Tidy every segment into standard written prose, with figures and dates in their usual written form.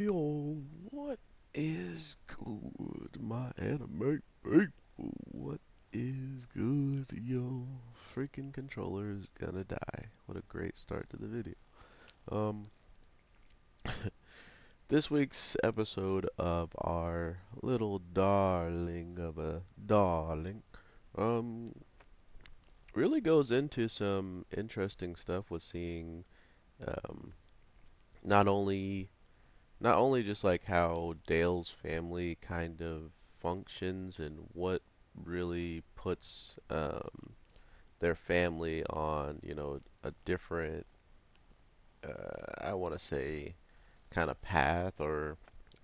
Yo, what is good, my anime people? What is good? Yo, freaking controller's gonna die. What a great start to the video. Um, this week's episode of our little darling of a darling, um, really goes into some interesting stuff with seeing, um, not only not only just like how Dale's family kind of functions and what really puts their family on, a different, I want to say, kind of path or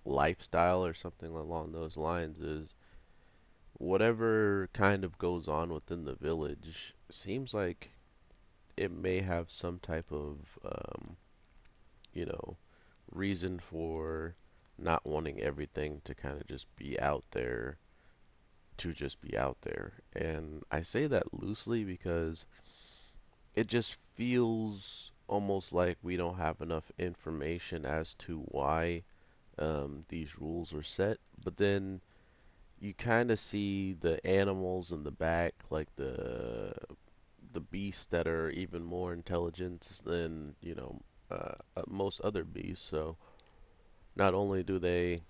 lifestyle or something along those lines is whatever kind of goes on within the village seems like it may have some type of, you know, reason for not wanting everything to kind of just be out there to just be out there. And I say that loosely because it just feels almost like we don't have enough information as to why these rules are set. But then you kind of see the animals in the back, like the beasts that are even more intelligent than most other beasts. So not only do they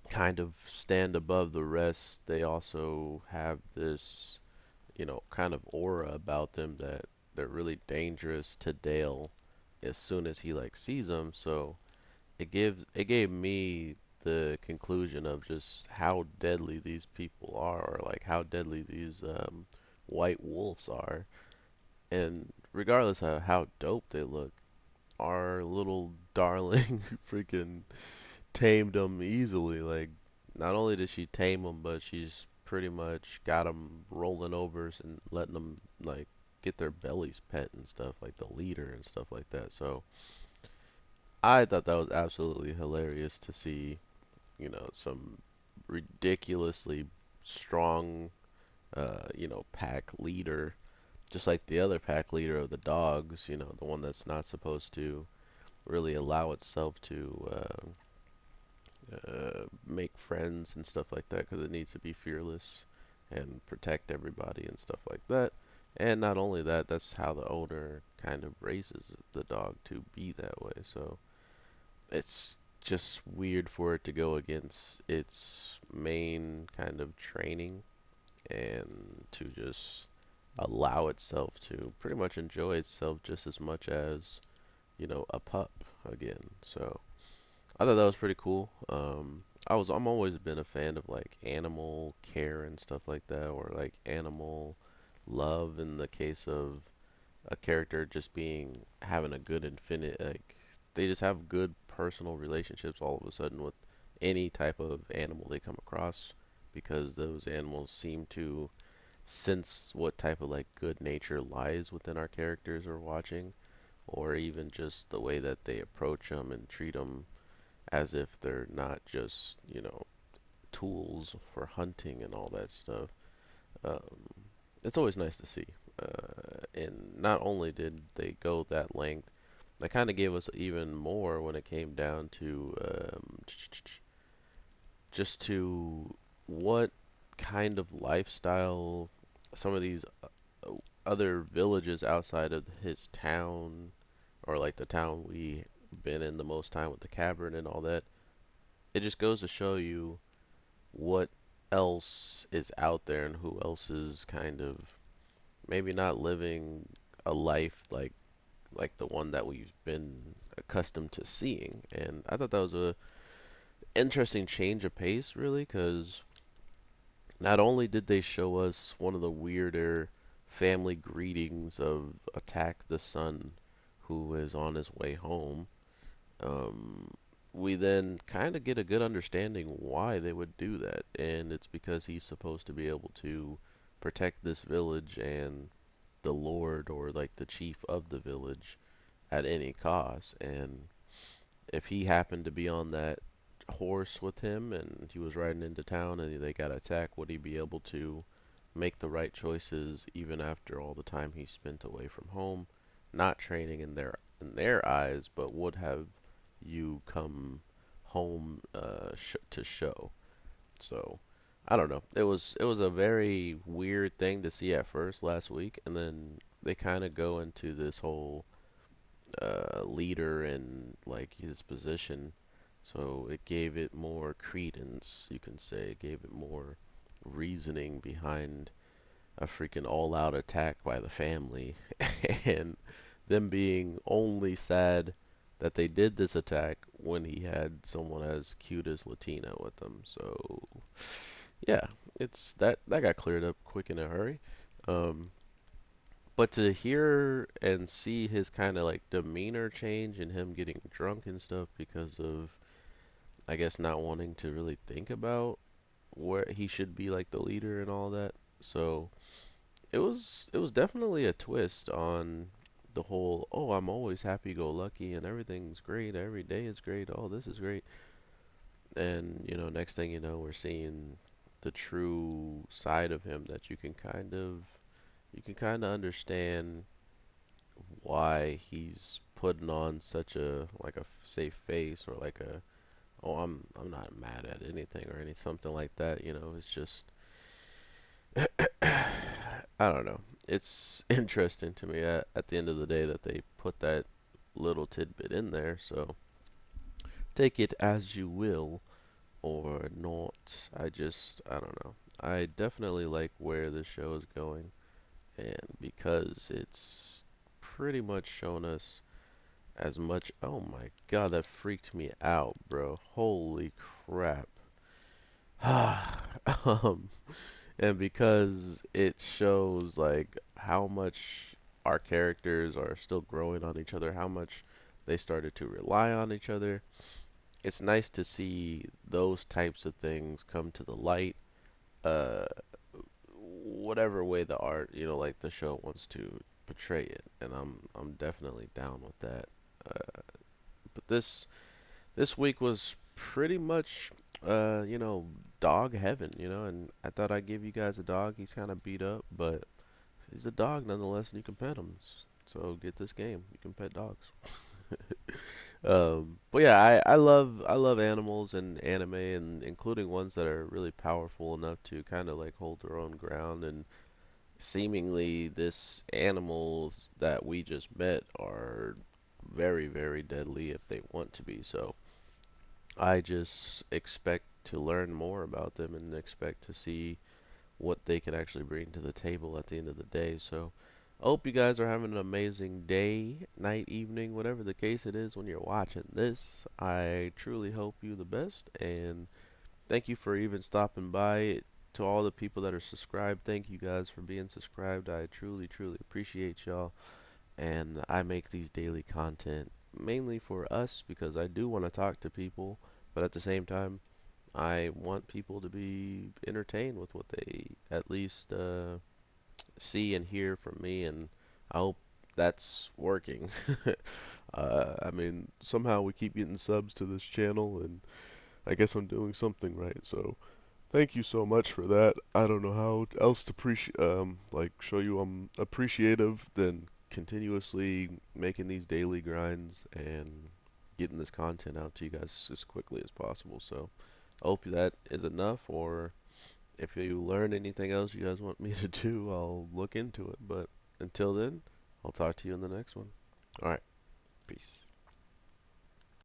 kind of stand above the rest, they also have this, kind of aura about them that they're really dangerous to Dale as soon as he like sees them. So it gave me the conclusion of just how deadly these people are, or like how deadly these white wolves are. And regardless of how dope they look, our little darling freaking tamed them easily. Like, not only did she tame them, but she's pretty much got them rolling overs and letting them like get their bellies pet and stuff, like the leader and stuff like that. So I thought that was absolutely hilarious to see, some ridiculously strong, pack leader, just like the other pack leader of the dogs, the one that's not supposed to really allow itself to make friends and stuff like that because it needs to be fearless and protect everybody and stuff like that. And not only that, that's how the owner kind of raises the dog to be that way. So it's just weird for it to go against its main kind of training and to just allow itself to pretty much enjoy itself just as much as, a pup again. So I thought that was pretty cool. I'm always been a fan of like animal care and stuff like that, or like animal love in the case of a character just being having a good infinite like they just have good personal relationships all of a sudden with any type of animal they come across because those animals seem to sense what type of like good nature lies within our characters we're watching, or even just the way that they approach them and treat them as if they're not just, tools for hunting and all that stuff. Um, it's always nice to see. And not only did they go that length, they kind of gave us even more when it came down to just to what kind of lifestyle some of these other villages outside of his town, or like the town we been in the most time with the cavern and all that. It just goes to show you what else is out there and who else is kind of maybe not living a life like the one that we've been accustomed to seeing. And I thought that was a interesting change of pace, really, because not only did they show us one of the weirder family greetings of Attack the Sun, who is on his way home, um, we then kind of get a good understanding why they would do that. And it's because he's supposed to be able to protect this village and the lord or like the chief of the village at any cost. And if he happened to be on that horse with him and he was riding into town and they got attacked, would he be able to make the right choices even after all the time he spent away from home, not training in their eyes, but would have you come home sh to show. So I don't know. It was a very weird thing to see at first last week, and then they kind of go into this whole leader and like his position. So it gave it more credence, you can say. It gave it more reasoning behind a freaking all-out attack by the family, and them being only sad that they did this attack when he had someone as cute as Latina with them. So yeah, it's that got cleared up quick in a hurry. Um, but to hear and see his kind of like demeanor change and him getting drunk and stuff because of, I guess, not wanting to really think about where he should be like the leader and all that. So it was definitely a twist on the whole, oh, I'm always happy go lucky and everything's great, every day is great, oh, this is great. And next thing you know, we're seeing the true side of him that you can kind of understand why he's putting on such a like a safe face, or like a, oh, I'm not mad at anything or any something like that. It's just I don't know. It's interesting to me at the end of the day that they put that little tidbit in there. So take it as you will or not. I don't know. I definitely like where the show is going, and because it's pretty much shown us as much. Oh my god, that freaked me out, bro. Holy crap. um, and because it shows like how much our characters are still growing on each other, how much they started to rely on each other. It's nice to see those types of things come to the light, uh, whatever way the art, like the show wants to portray it, and I'm definitely down with that. But this week was pretty much, dog heaven, and I thought I'd give you guys a dog. He's kind of beat up, but he's a dog nonetheless, and you can pet him. So get this game. You can pet dogs. But yeah, I love animals and anime, and including ones that are really powerful enough to kind of like hold their own ground. And seemingly, this animals that we just met are very, very deadly if they want to be. So I just expect to learn more about them and expect to see what they can actually bring to the table at the end of the day. So I hope you guys are having an amazing day, night, evening, whatever the case it is when you're watching this. I truly hope you the best, and thank you for even stopping by. To all the people that are subscribed, thank you guys for being subscribed. I truly, truly appreciate y'all. And I make these daily content mainly for us because I do want to talk to people, but at the same time, I want people to be entertained with what they at least see and hear from me, and I hope that's working. I mean, somehow we keep getting subs to this channel, and I guess I'm doing something right. So thank you so much for that. I don't know how else to appreciate, like show you I'm appreciative than continuously making these daily grinds and getting this content out to you guys as quickly as possible. So I hope that is enough, or if you learn anything else you guys want me to do, I'll look into it. But until then, I'll talk to you in the next one. Alright, peace.